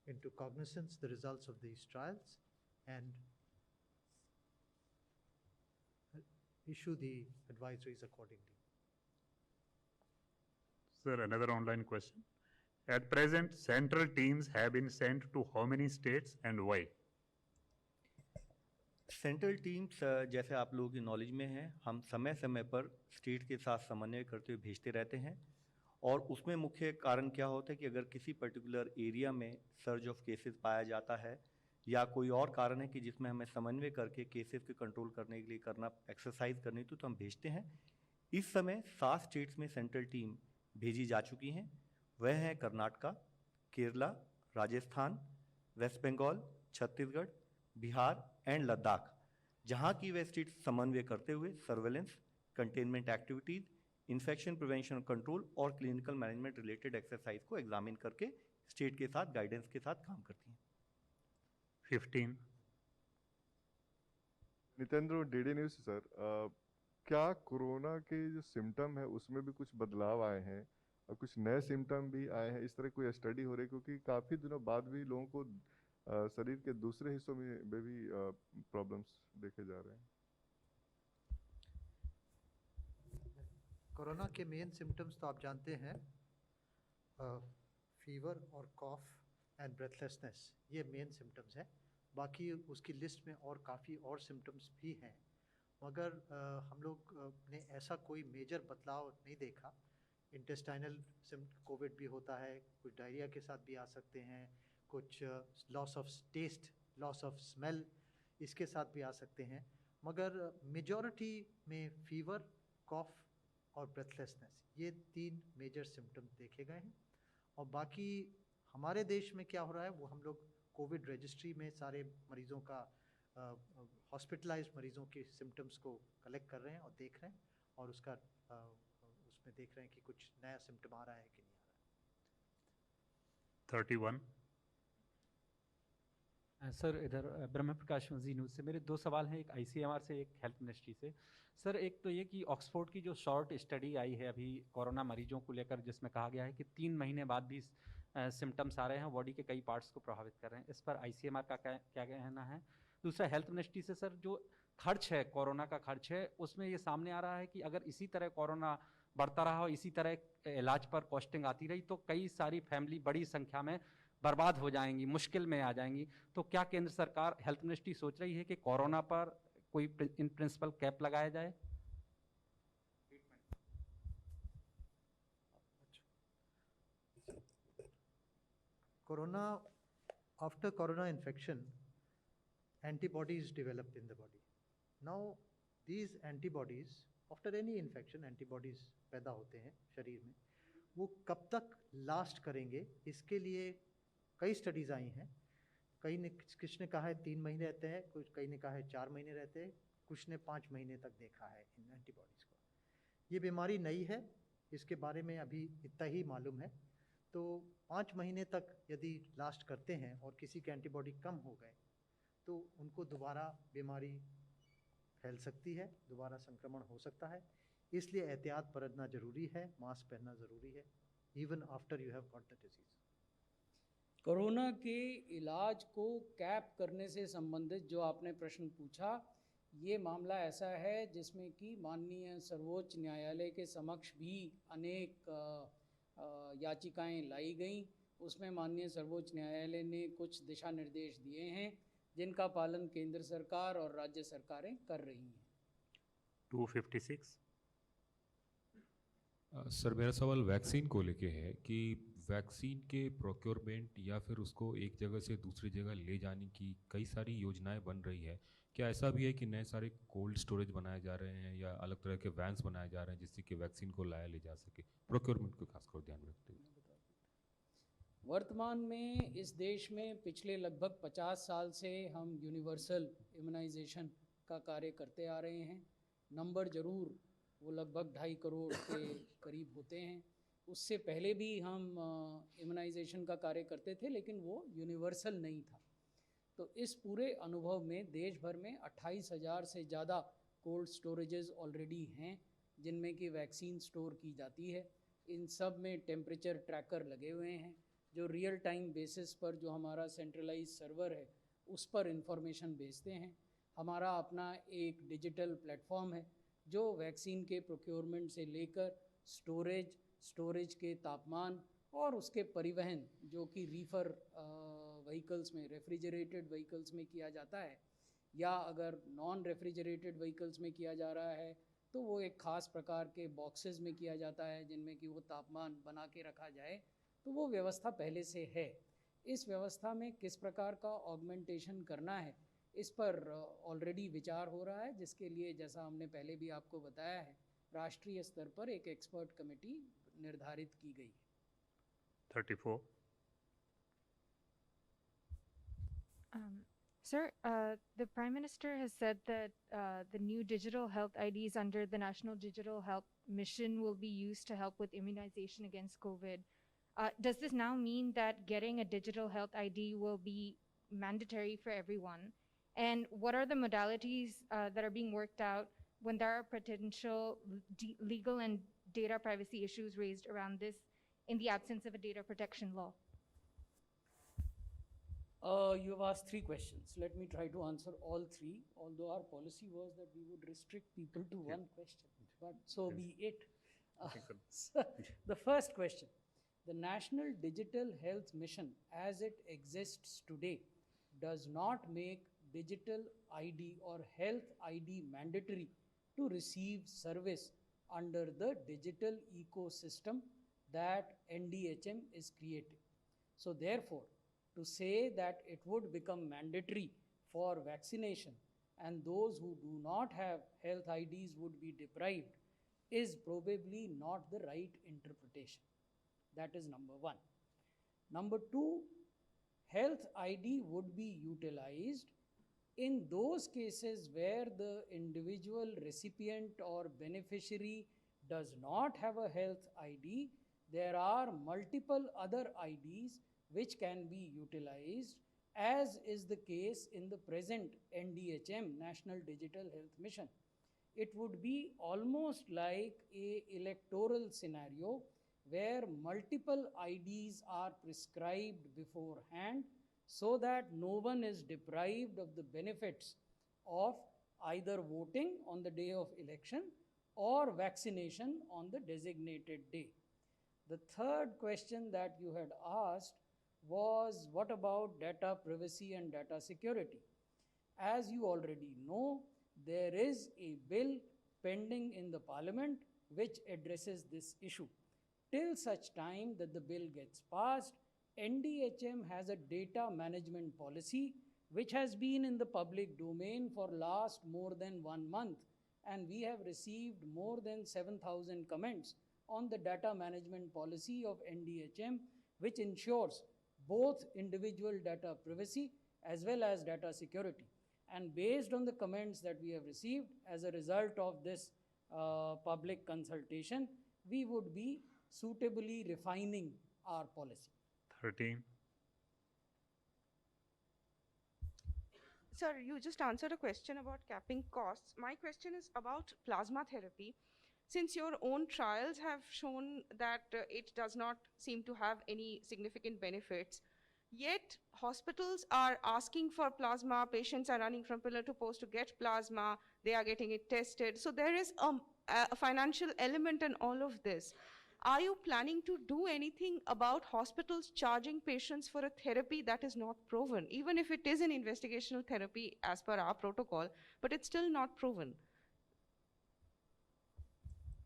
into cognizance the results of these trials and issue the advisories accordingly. Sir, another online question. At present, central teams have been sent to how many states and why? Central teams जैसे आप लोगों की knowledge में है, हम समय समय पर स्टेट के साथ समन्वय करते हुए भेजते रहते हैं, और उसमें मुख्य कारण क्या होता है कि अगर किसी पर्टिकुलर एरिया में सर्ज ऑफ केसेस पाया जाता है या कोई और कारण है कि जिसमें हमें समन्वय करके केसेस के कंट्रोल करने के लिए करना एक्सरसाइज करनी तो हम भेजते हैं। इस समय 7 स्टेट्स में सेंट्रल टीम भेजी जा चुकी हैं। वह हैं कर्नाटका, केरला, राजस्थान, वेस्ट बंगाल, छत्तीसगढ़, बिहार एंड लद्दाख, जहां की वे स्टेट समन्वय करते हुए surveillance, containment activities, infection prevention control और क्लिनिकल मैनेजमेंट रिलेटेड एक्सरसाइज को एग्जामिन करके स्टेट के साथ गाइडेंस के साथ काम करती हैं। 15. नितेंद्र, डीडी न्यूज सर, क्या कोरोना के जो सिम्टम है उसमें भी कुछ बदलाव आए हैं और कुछ नए सिम्टम भी आए हैं? इस तरह कोई स्टडी हो रही है? क्योंकि काफ़ी दिनों बाद भी लोगों को शरीर के दूसरे हिस्सों में भी प्रॉब्लम्स देखे जा रहे हैं। कोरोना के मेन सिम्टम्स तो आप जानते हैं, फीवर और कॉफ एंड ब्रेथलेसनेस, ये मेन सिम्टम्स हैं। बाकी उसकी लिस्ट में और काफ़ी और सिम्टम्स भी हैं, मगर हम लोग ने ऐसा कोई मेजर बदलाव नहीं देखा। इंटेस्टाइनल कोविड भी होता है, कुछ डायरिया के साथ भी आ सकते हैं, कुछ loss of taste, loss of smell इसके साथ भी आ सकते हैं, मगर मेजॉरिटी में फीवर, कॉफ और ब्रेथलेसनेस ये 3 मेजर सिम्टम्स देखे गए हैं। और बाकी हमारे देश में क्या हो रहा है वो हम लोग कोविड रजिस्ट्री में सारे मरीज़ों का, हॉस्पिटलाइज्ड मरीज़ों के सिम्टम्स को कलेक्ट कर रहे हैं और देख रहे हैं, और उसका उसमें देख रहे हैं कि कुछ नया सिम्टम आ रहा है कि नहीं आ रहा है। 31. सर, इधर ब्रह्म प्रकाश जी न्यूज़ से मेरे 2 सवाल हैं, एक ICMR से, एक हेल्थ मिनिस्ट्री से। सर, एक तो ये कि ऑक्सफोर्ड की जो शॉर्ट स्टडी आई है अभी कोरोना मरीजों को लेकर, जिसमें कहा गया है कि 3 महीने बाद भी सिम्टम्स आ रहे हैं, बॉडी के कई पार्ट्स को प्रभावित कर रहे हैं, इस पर ICMR का क्या कहना है? दूसरा, हेल्थ मिनिस्ट्री से सर, जो खर्च है, कोरोना का खर्च है, उसमें ये सामने आ रहा है कि अगर इसी तरह कोरोना बढ़ता रहा और इसी तरह इलाज पर कॉस्टिंग आती रही तो कई सारी फैमिली बड़ी संख्या में बर्बाद हो जाएंगी, मुश्किल में आ जाएंगी। तो क्या केंद्र सरकार, हेल्थ मिनिस्ट्री सोच रही है कि कोरोना पर कोई इन प्रिंसिपल कैप लगाया जाए? Corona, after corona infection, antibodies develop in the body. Now, these antibodies, after any infection, antibodies पैदा होते हैं शरीर में, वो कब तक लास्ट करेंगे इसके लिए कई स्टडीज़ आई हैं, कई ने किसी ने कहा है 3 महीने रहते हैं, कुछ कई ने कहा है 4 महीने रहते हैं, कुछ ने 5 महीने तक देखा है इन एंटीबॉडीज़ को। ये बीमारी नई है, इसके बारे में अभी इतना ही मालूम है। तो 5 महीने तक यदि लास्ट करते हैं और किसी के एंटीबॉडी कम हो गए तो उनको दोबारा बीमारी फैल सकती है, दोबारा संक्रमण हो सकता है। इसलिए एहतियात बरतना ज़रूरी है, मास्क पहनना ज़रूरी है, even after you have got the disease. Corona के इलाज को कैप करने से संबंधित जो आपने प्रश्न पूछा, ये मामला ऐसा है जिसमें कि माननीय सर्वोच्च न्यायालय के समक्ष भी अनेक याचिकाएं लाई गईं। उसमें माननीय सर्वोच्च न्यायालय ने कुछ दिशा निर्देश दिए हैं जिनका पालन केंद्र सरकार और राज्य सरकारें कर रही हैं। 256। सर मेरा सवाल वैक्सीन को लेके है कि वैक्सीन के प्रोक्योरमेंट या फिर उसको एक जगह से दूसरी जगह ले जाने की कई सारी योजनाएं बन रही है। क्या ऐसा भी है कि नए सारे कोल्ड स्टोरेज बनाए जा रहे हैं या अलग तरह के वैन्स बनाए जा रहे हैं जिससे कि वैक्सीन को लाया ले जा सके? प्रोक्योरमेंट को खासकर ध्यान में रखते हुए। वर्तमान में इस देश में पिछले लगभग 50 साल से हम यूनिवर्सल इम्यूनाइजेशन का कार्य करते आ रहे हैं। नंबर ज़रूर वो लगभग 2.5 करोड़ के करीब होते हैं। उससे पहले भी हम इम्यूनाइजेशन का कार्य करते थे, लेकिन वो यूनिवर्सल नहीं था। तो इस पूरे अनुभव में देश भर में 28,000 से ज़्यादा कोल्ड स्टोरेजेस ऑलरेडी हैं जिनमें कि वैक्सीन स्टोर की जाती है। इन सब में टेम्परेचर ट्रैकर लगे हुए हैं जो रियल टाइम बेसिस पर जो हमारा सेंट्रलाइज सर्वर है उस पर इंफॉर्मेशन भेजते हैं। हमारा अपना एक डिजिटल प्लेटफॉर्म है जो वैक्सीन के प्रोक्योरमेंट से लेकर स्टोरेज के तापमान और उसके परिवहन जो कि रीफर व्हीकल्स में, रेफ्रिजरेटेड व्हीकल्स में किया जाता है, या अगर नॉन रेफ्रिजरेटेड व्हीकल्स में किया जा रहा है तो वो एक ख़ास प्रकार के बॉक्सेस में किया जाता है जिनमें कि वो तापमान बना के रखा जाए। तो वो व्यवस्था पहले से है। इस व्यवस्था में किस प्रकार का ऑगमेंटेशन करना है इस पर ऑलरेडी विचार हो रहा है, जिसके लिए जैसा हमने पहले भी आपको बताया है राष्ट्रीय स्तर पर एक एक्सपर्ट कमेटी निर्धारित की गई है। 34। Sir, the Prime Minister has said that the new digital health IDs under the National Digital Health Mission will be used to help with immunization against COVID. Does this now mean that getting a digital health ID will be mandatory for everyone? And what are the modalities that are being worked out when there are potential legal and data privacy issues raised around this in the absence of a data protection law? You've asked 3 questions. Let me try to answer all 3, although our policy was that we would restrict people to 1 question, but so be it. So the first question, the National Digital Health Mission as it exists today does not make digital ID or health ID mandatory to receive service under the digital ecosystem that NDHM is creating. So therefore, to say that it would become mandatory for vaccination and those who do not have health IDs would be deprived is probably not the right interpretation. That is number 1. Number 2, health ID would be utilized in those cases where the individual recipient or beneficiary does not have a health ID. There are multiple other IDs which can be utilized, as is the case in the present NDHM, National Digital Health Mission. It would be almost like an electoral scenario where multiple IDs are prescribed beforehand so that no one is deprived of the benefits of either voting on the day of election or vaccination on the designated day. The third question that you had asked was, what about data privacy and data security? As you already know, there is a bill pending in the Parliament which addresses this issue. Till such time that the bill gets passed, NDHM has a data management policy which has been in the public domain for last more than 1 month, and we have received more than 7,000 comments on the data management policy of NDHM, which ensures both individual data privacy as well as data security. And based on the comments that we have received as a result of this public consultation, we would be suitably refining our policy. 13. Sir, you just answered a question about capping costs. My question is about plasma therapy. Since your own trials have shown that it does not seem to have any significant benefits, yet hospitals are asking for plasma, patients are running from pillar to post to get plasma, they are getting it tested. So there is a financial element in all of this. Are you planning to do anything about hospitals charging patients for a therapy that is not proven, even if it is an investigational therapy as per our protocol, but it's still not proven?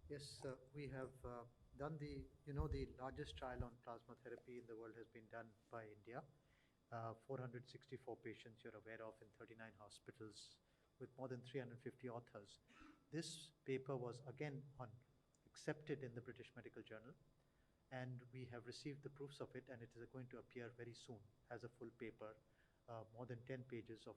Yes, we have done the largest trial on plasma therapy in the world has been done by India. 464 patients you're aware of in 39 hospitals with more than 350 authors. This paper was again accepted in the British Medical Journal, and we have received the proofs of it, and it is going to appear very soon as a full paper, more than 10 pages of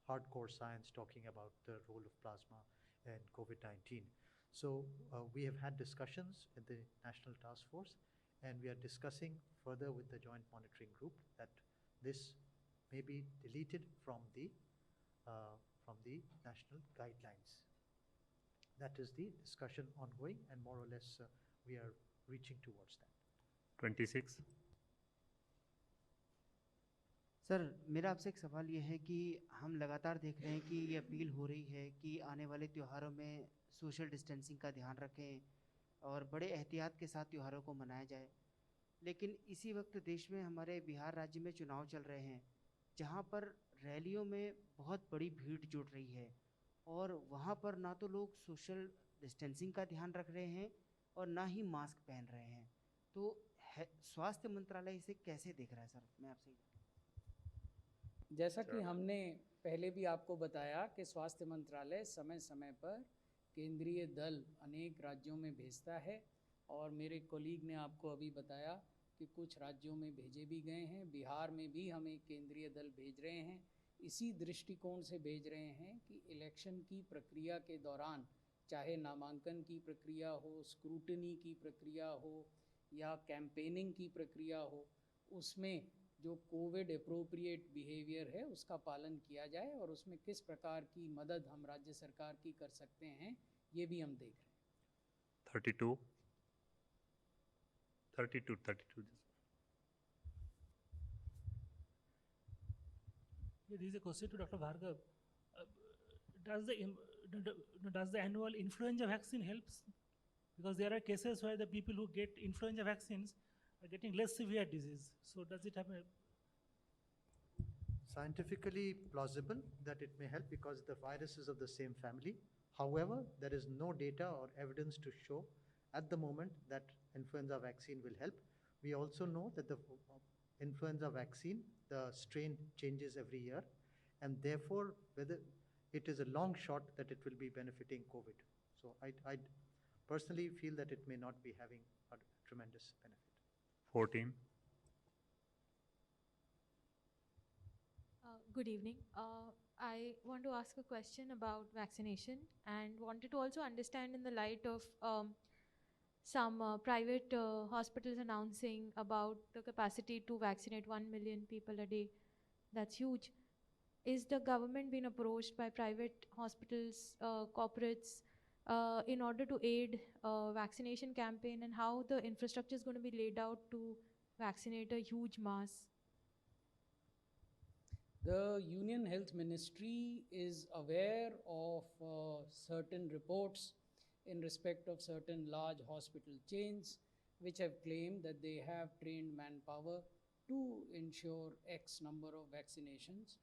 hardcore science talking about the role of plasma in COVID-19. So we have had discussions in the National Task Force, and we are discussing further with the Joint Monitoring Group that this may be deleted from the national guidelines. That is the discussion ongoing, and more or less we are reaching towards that. 26. Sir मेरा आपसे एक सवाल ये है कि हम लगातार देख रहे हैं कि ये अपील हो रही है कि आने वाले त्योहारों में सोशल डिस्टेंसिंग का ध्यान रखें और बड़े एहतियात के साथ त्योहारों को मनाया जाए, लेकिन इसी वक्त देश में हमारे बिहार राज्य में चुनाव चल रहे हैं जहाँ पर रैलियों में बहुत बड़ी भीड़ जुट रही है और वहाँ पर ना तो लोग सोशल डिस्टेंसिंग का ध्यान रख रहे हैं और ना ही मास्क पहन रहे हैं, तो स्वास्थ्य मंत्रालय इसे कैसे देख रहा है? सर मैं आपसे जैसा कि हमने पहले भी आपको बताया कि स्वास्थ्य मंत्रालय समय समय पर केंद्रीय दल अनेक राज्यों में भेजता है, और मेरे कोलीग ने आपको अभी बताया कि कुछ राज्यों में भेजे भी गए हैं। बिहार में भी हम एक केंद्रीय दल भेज रहे हैं। इसी दृष्टिकोण से भेज रहे हैं कि इलेक्शन की प्रक्रिया के दौरान, चाहे नामांकन की प्रक्रिया हो, स्क्रूटनी की प्रक्रिया हो या कैंपेनिंग की प्रक्रिया हो, उसमें जो कोविड अप्रोप्रिएट बिहेवियर है उसका पालन किया जाए और उसमें किस प्रकार की मदद हम राज्य सरकार की कर सकते हैं, ये भी हम देख रहे हैं। 32. This is a question to Dr. Bhargav. Does the annual influenza vaccine helps? Because there are cases where the people who get influenza vaccines are getting less severe disease. So does it happen? Scientifically plausible that it may help because the virus is of the same family. However, there is no data or evidence to show at the moment that influenza vaccine will help. We also know that the influenza vaccine, the strain changes every year, and therefore whether it is a long shot that it will be benefiting COVID. So I personally feel that it may not be having a tremendous benefit. 14. Good evening. I want to ask a question about vaccination and wanted to also understand in the light of some private hospitals announcing about the capacity to vaccinate 1 million people a day. That's huge. Is the government being approached by private hospitals, corporates, in order to aid vaccination campaign, and how the infrastructure is going to be laid out to vaccinate a huge mass? The Union Health Ministry is aware of certain reports in respect of certain large hospital chains which have claimed that they have trained manpower to ensure X number of vaccinations.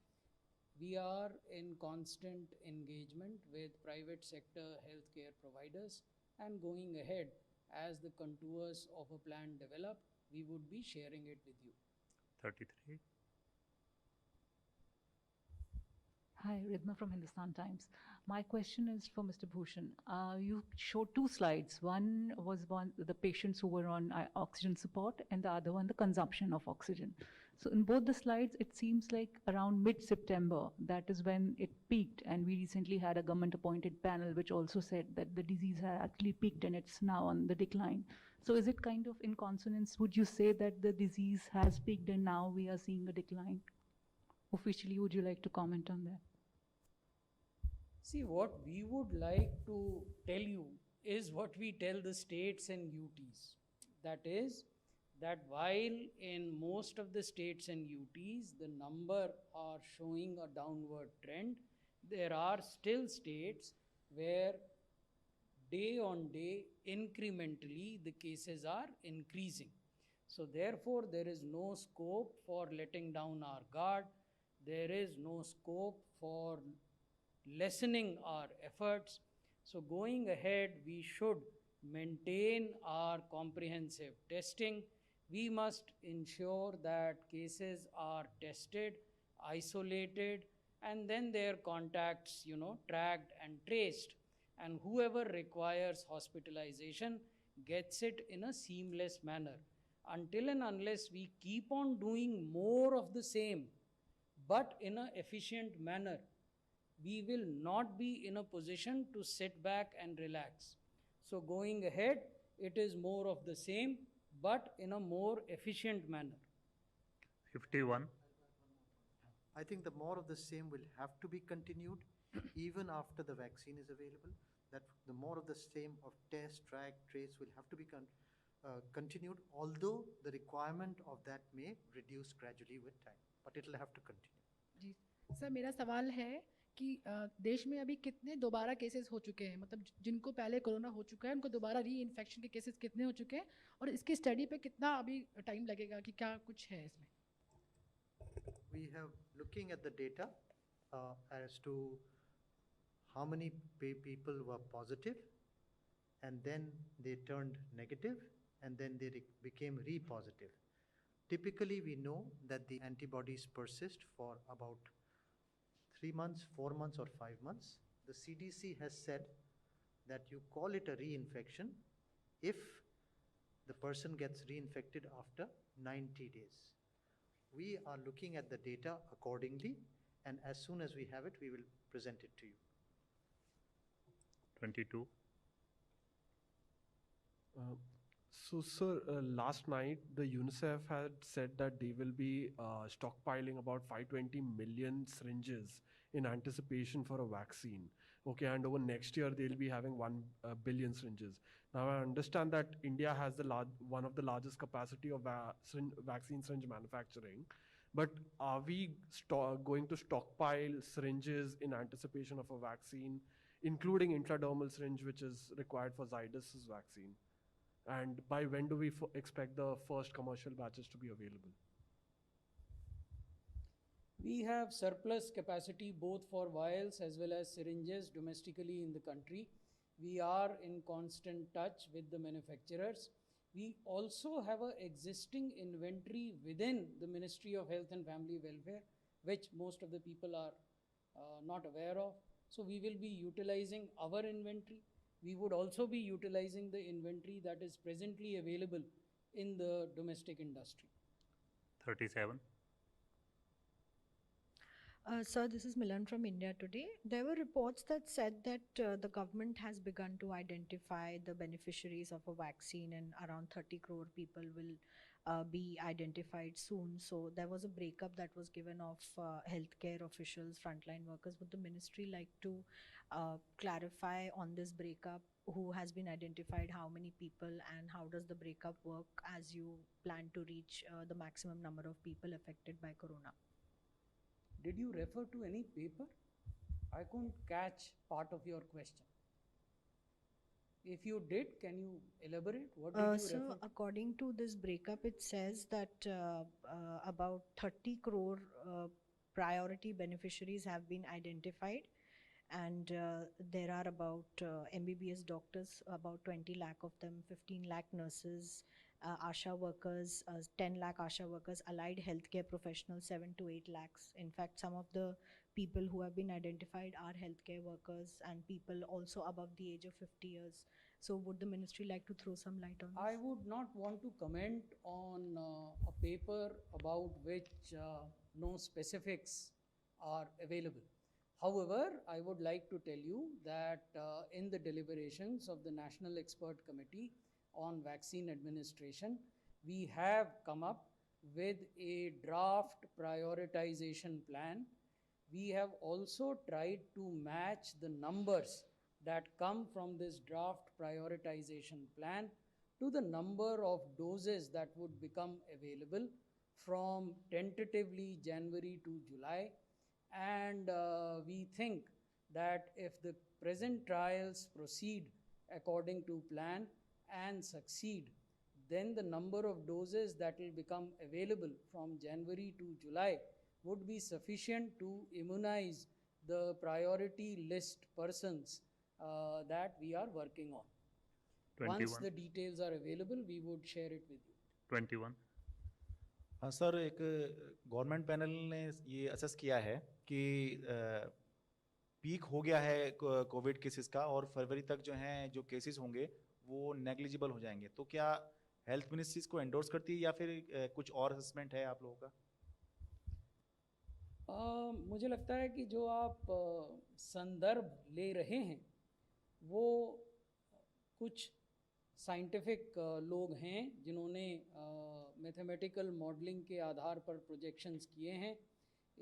We are in constant engagement with private sector healthcare providers, and going ahead, as the contours of a plan develop, we would be sharing it with you. 33. Hi, Ridma from Hindustan Times. My question is for Mr. Bhushan. You showed two slides. One was the patients who were on oxygen support, and the other one the consumption of oxygen. So in both the slides, it seems like around mid-September, that is when it peaked, and we recently had a government-appointed panel which also said that the disease had actually peaked and it's now on the decline. So is it kind of in consonance? Would you say that the disease has peaked and now we are seeing a decline? Officially, would you like to comment on that? See, what we would like to tell you is what we tell the states and UTs. That is, that while in most of the states and UTs, the number are showing a downward trend, there are still states where day on day, incrementally, the cases are increasing. So therefore, there is no scope for letting down our guard. There is no scope for lessening our efforts. So going ahead, we should maintain our comprehensive testing. We must ensure that cases are tested, isolated, and then their contacts, tracked and traced. And whoever requires hospitalization gets it in a seamless manner. Until and unless we keep on doing more of the same, but in an efficient manner, we will not be in a position to sit back and relax. So going ahead, it is more of the same, but in a more efficient manner. 51. I think the more of the same will have to be continued even after the vaccine is available. That the more of the same of test, track, trace will have to be continued, although the requirement of that may reduce gradually with time, but it will have to continue. जी sir, मेरा सवाल है कि देश में अभी कितने दोबारा केसेस हो चुके हैं, मतलब जिनको पहले कोरोना हो चुका है उनको दोबारा री इन्फेक्शन के केसेस कितने हो चुके हैं, और इसकी स्टडी पे कितना अभी टाइम लगेगा, कि क्या कुछ है इसमें? We have looking at the data as to how many people were positive and then they turned negative and then they became re-positive. Typically, we know that the antibodies persist for about 3 months, 4 months, or 5 months. The CDC has said that you call it a reinfection if the person gets reinfected after 90 days. We are looking at the data accordingly, and as soon as we have it, we will present it to you. 22. So, sir, last night the UNICEF had said that they will be stockpiling about 520 million syringes in anticipation for a vaccine. Okay, and over next year they'll be having 1 billion syringes. Now, I understand that India has one of the largest capacity of vaccine syringe manufacturing, but are we going to stockpile syringes in anticipation of a vaccine, including intradermal syringe, which is required for Zydus' vaccine? And by when do we expect the first commercial batches to be available? We have surplus capacity both for vials as well as syringes domestically in the country. We are in constant touch with the manufacturers. We also have an existing inventory within the Ministry of Health and Family Welfare, which most of the people are not aware of. So we will be utilizing our inventory. We would also be utilizing the inventory that is presently available in the domestic industry. 37. Sir, this is Milan from India Today. There were reports that said that the government has begun to identify the beneficiaries of a vaccine, and around 30 crore people will be identified soon. So there was a breakup that was given of healthcare officials, frontline workers. Would the ministry like to clarify on this breakup? Who has been identified, how many people, and how does the breakup work as you plan to reach the maximum number of people affected by corona? Did you refer to any paper? I couldn't catch part of your question. If you did, can you elaborate? What did you So, refer to? according to this breakup, it says that about 30 crore priority beneficiaries have been identified, and there are about MBBS doctors, about 20 lakh of them, 15 lakh nurses, ASHA workers, 10 lakh ASHA workers, allied healthcare professionals, 7 to 8 lakhs. In fact, some of the people who have been identified are healthcare workers and people also above the age of 50 years. So would the ministry like to throw some light on this? I would not want to comment on a paper about which no specifics are available. However, I would like to tell you that in the deliberations of the National Expert Committee on Vaccine Administration, we have come up with a draft prioritization plan. We have also tried to match the numbers that come from this draft prioritization plan to the number of doses that would become available from tentatively January to July. And we think that if the present trials proceed according to plan and succeed, then the number of doses that will become available from January to July would be sufficient to immunize the priority list persons that we are working on. 21. Once the details are available, we would share it with you. 21. हाँ sir, एक government panel ने ये assess किया है कि peak हो गया है कोविड केसेस का और फरवरी तक जो हैं जो केसेस होंगे वो नेग्लिजिबल हो जाएंगे। तो क्या हेल्थ मिनिस्ट्री इसको एंडोर्स करती है या फिर कुछ और असेसमेंट है आप लोगों का? मुझे लगता है कि जो आप संदर्भ ले रहे हैं वो कुछ साइंटिफिक लोग हैं जिन्होंने मैथमेटिकल मॉडलिंग के आधार पर प्रोजेक्शंस किए हैं।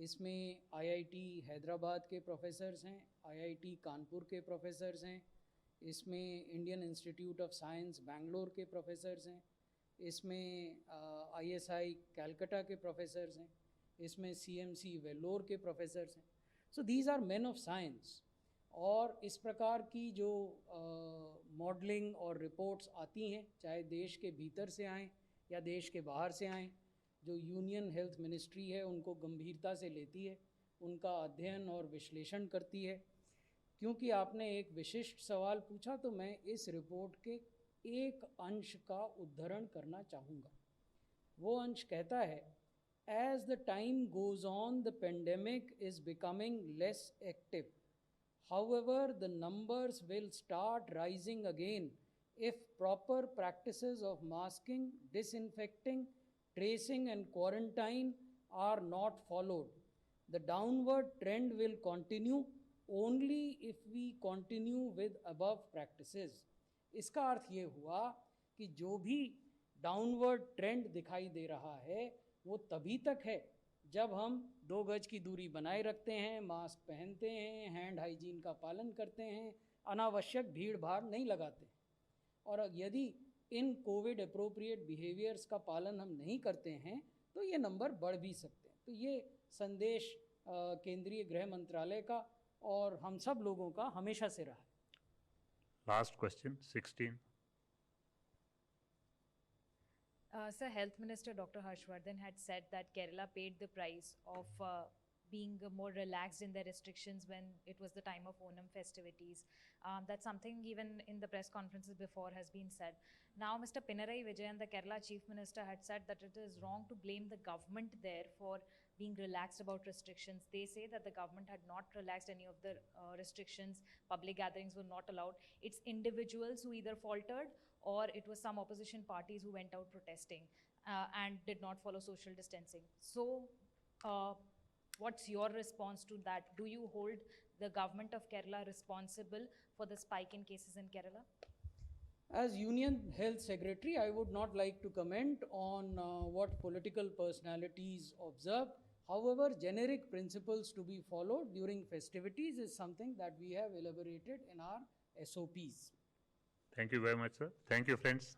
इसमें आईआईटी हैदराबाद के प्रोफेसर्स हैं, आईआईटी कानपुर के प्रोफेसर्स हैं, इसमें Indian institute of science Bangalore के प्रोफेसर्स हैं, इसमें आईएसआई कैलकाटा के प्रोफेसर्स हैं, इसमें सीएमसी वेल्लोर के प्रोफेसर्स हैं। So these are men of science. और इस प्रकार की जो मॉडलिंग और रिपोर्ट्स आती हैं, चाहे देश के भीतर से आएँ या देश के बाहर से आएँ, जो यूनियन हेल्थ मिनिस्ट्री है उनको गंभीरता से लेती है, उनका अध्ययन और विश्लेषण करती है। क्योंकि आपने एक विशिष्ट सवाल पूछा तो मैं इस रिपोर्ट के एक अंश का उद्धरण करना चाहूँगा। वो अंश कहता है, As the time goes on, the pandemic is becoming less active. However, the numbers will start rising again if proper practices of masking, disinfecting, tracing and quarantine are not followed. The downward trend will continue only if we continue with above practices. इसका अर्थ ये हुआ कि जो भी downward trend दिखाई दे रहा है वो तभी तक है जब हम 2 गज की दूरी बनाए रखते हैं, मास्क पहनते हैं, हैंड हाइजीन का पालन करते हैं, अनावश्यक भीड़ भाड़ नहीं लगाते। और यदि इन कोविड अप्रोप्रिएट बिहेवियर्स का पालन हम नहीं करते हैं तो ये नंबर बढ़ भी सकते हैं। तो ये संदेश केंद्रीय गृह मंत्रालय का और हम सब लोगों का हमेशा से रहा है। Last question, 16. Sir, Health Minister Dr. Harshvardhan had said that Kerala paid the price of being more relaxed in their restrictions when it was the time of Onam festivities. That's something even in the press conferences before has been said. Now, Mr. Pinarayi Vijayan, the Kerala Chief Minister, had said that it is wrong to blame the government there for being relaxed about restrictions. They say that the government had not relaxed any of the restrictions, public gatherings were not allowed. It's individuals who either faltered or it was some opposition parties who went out protesting and did not follow social distancing. So, what's your response to that? Do you hold the government of Kerala responsible for the spike in cases in Kerala? As Union Health Secretary, I would not like to comment on what political personalities observe. However, generic principles to be followed during festivities is something that we have elaborated in our SOPs. Thank you very much, sir. Thank you, friends.